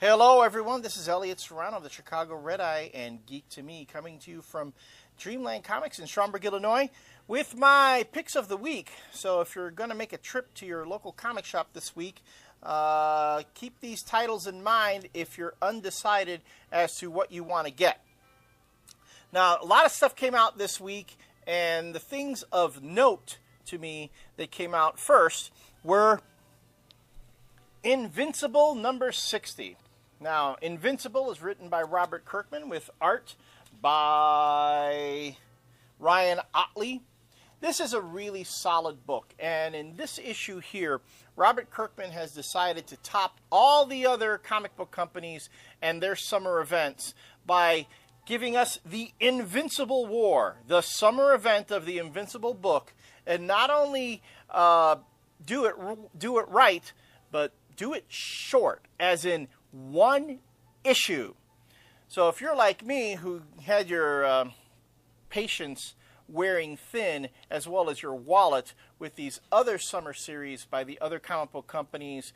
Hello, everyone. This is Elliott Serrano of the Chicago Red Eye and Geek to Me, coming to you from Dreamland Comics in Schaumburg, Illinois, with my picks of the week. So if you're going to make a trip to your local comic shop this week, keep these titles in mind if you're undecided as to what you want to get. Now, a lot of stuff came out this week, and the things of note to me that came out first were Invincible number 60. Now, Invincible is written by Robert Kirkman with art by Ryan Ottley. This is a really solid book, and in this issue here, Robert Kirkman has decided to top all the other comic book companies and their summer events by giving us the Invincible War, the summer event of the Invincible book, and not only do it right, but do it short, as in one issue. So if you're like me, who had your patience wearing thin, as well as your wallet, with these other summer series by the other comic book companies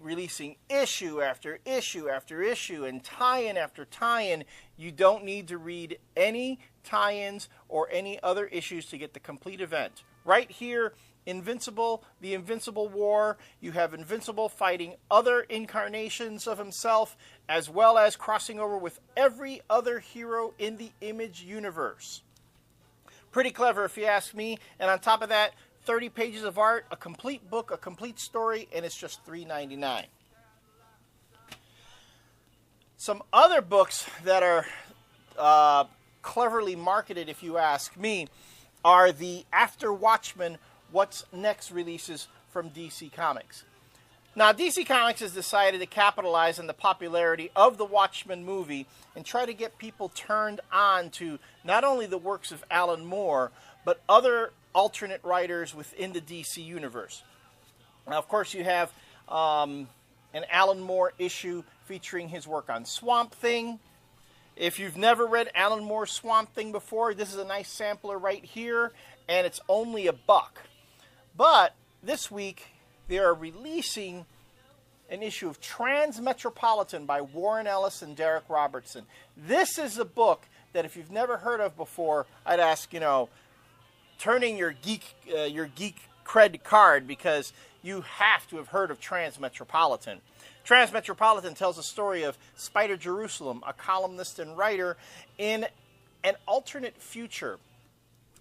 releasing issue after issue after issue and tie-in after tie-in, you don't need to read any tie-ins or any other issues to get the complete event. Right here, Invincible, the Invincible War, you have Invincible fighting other incarnations of himself, as well as crossing over with every other hero in the Image universe. Pretty clever if you ask me, and on top of that, 30 pages of art, a complete book, a complete story, and it's just $3.99. Some other books that are cleverly marketed, if you ask me, are the After Watchmen What's Next releases from DC Comics. Now, DC Comics has decided to capitalize on the popularity of the Watchmen movie and try to get people turned on to not only the works of Alan Moore, but other alternate writers within the DC universe. Now, of course, you have an Alan Moore issue featuring his work on Swamp Thing. If you've never read Alan Moore's Swamp Thing before, this is a nice sampler right here, and it's only $1. But this week, they are releasing an issue of Transmetropolitan by Warren Ellis and Derek Robertson. This is a book that if you've never heard of before, I'd ask, turn in your geek cred card, because you have to have heard of Transmetropolitan. Transmetropolitan tells the story of Spider Jerusalem, a columnist and writer in an alternate future.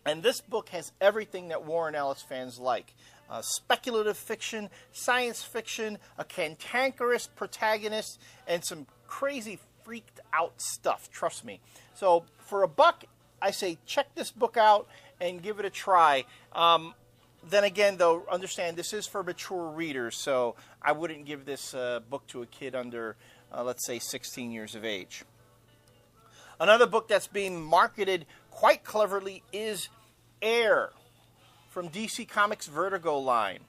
And this book has everything that Warren Ellis fans like. Speculative fiction, science fiction, a cantankerous protagonist, and some crazy freaked out stuff, trust me. So for $1, I say check this book out and give it a try. Then again, though, understand this is for mature readers, so I wouldn't give this book to a kid under, let's say, 16 years of age. Another book that's being marketed quite cleverly is Air from DC Comics' Vertigo line.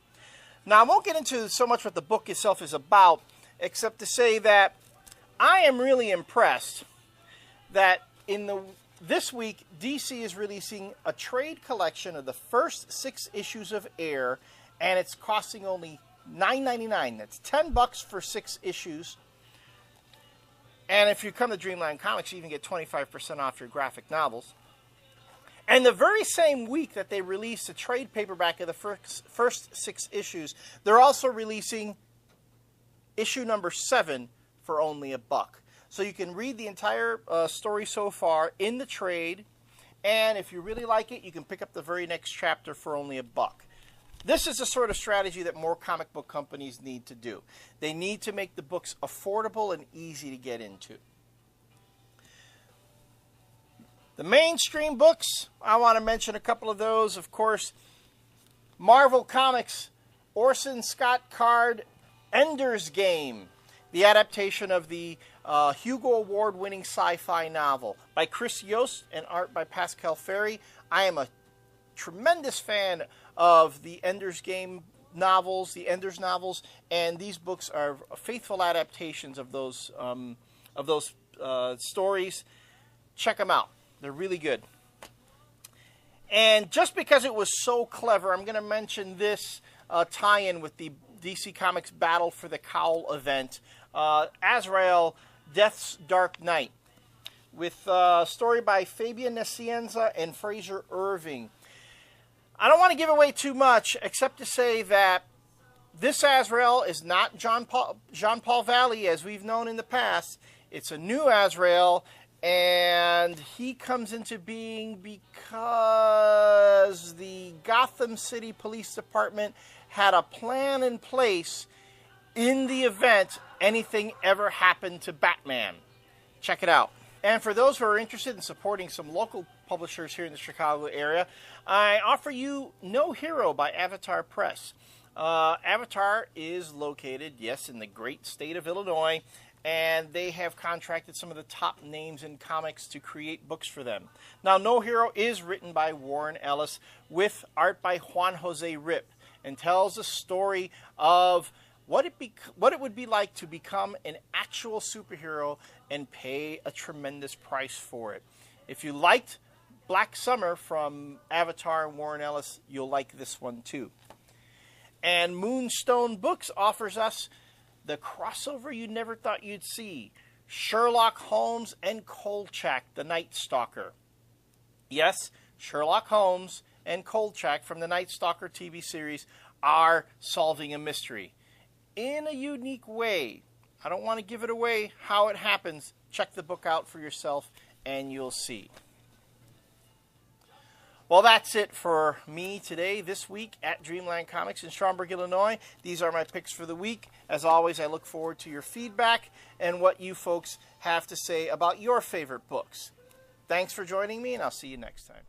Now, I won't get into so much what the book itself is about, except to say that I am really impressed that this week, DC is releasing a trade collection of the first 6 issues of Air, and it's costing only $9.99. That's $10 for 6 issues. And if you come to Dreamland Comics, you even get 25% off your graphic novels. And the very same week that they released a trade paperback of the first 6 issues, they're also releasing issue number 7 for only $1. So you can read the entire story so far in the trade, and if you really like it, you can pick up the very next chapter for only $1. This is the sort of strategy that more comic book companies need to do. They need to make the books affordable and easy to get into. The mainstream books, I want to mention a couple of those. Of course, Marvel Comics, Orson Scott Card, Ender's Game, the adaptation of the Hugo Award-winning sci-fi novel by Chris Yost and art by Pascal Ferry. I am a tremendous fan of the Ender's Game novels, the Ender's novels, and these books are faithful adaptations of those stories. Check them out. They're really good. And just because it was so clever, I'm going to mention this tie-in with the DC Comics Battle for the Cowl event, Azrael, Death's Dark Knight, with a story by Fabian Nicienza and Fraser Irving. I don't want to give away too much, except to say that this Azrael is not Jean-Paul Valley as we've known in the past. It's a new Azrael, and he comes into being because the Gotham City Police Department had a plan in place in the event anything ever happened to Batman. Check it out. And for those who are interested in supporting some local publishers here in the Chicago area, I offer you No Hero by Avatar Press. Avatar is located, yes, in the great state of Illinois, and they have contracted some of the top names in comics to create books for them. Now, No Hero is written by Warren Ellis with art by Juan Jose Rip, and tells the story of what it would be like to become an actual superhero and pay a tremendous price for it. If you liked Black Summer from Avatar and Warren Ellis, you'll like this one too. And Moonstone Books offers us the crossover you never thought you'd see, Sherlock Holmes and Kolchak, the Night Stalker. Yes, Sherlock Holmes and Kolchak from the Night Stalker TV series are solving a mystery in a unique way. I don't want to give it away how it happens. Check the book out for yourself and you'll see. Well, that's it for me today, this week at Dreamland Comics in Schaumburg, Illinois. These are my picks for the week. As always, I look forward to your feedback and what you folks have to say about your favorite books. Thanks for joining me, and I'll see you next time.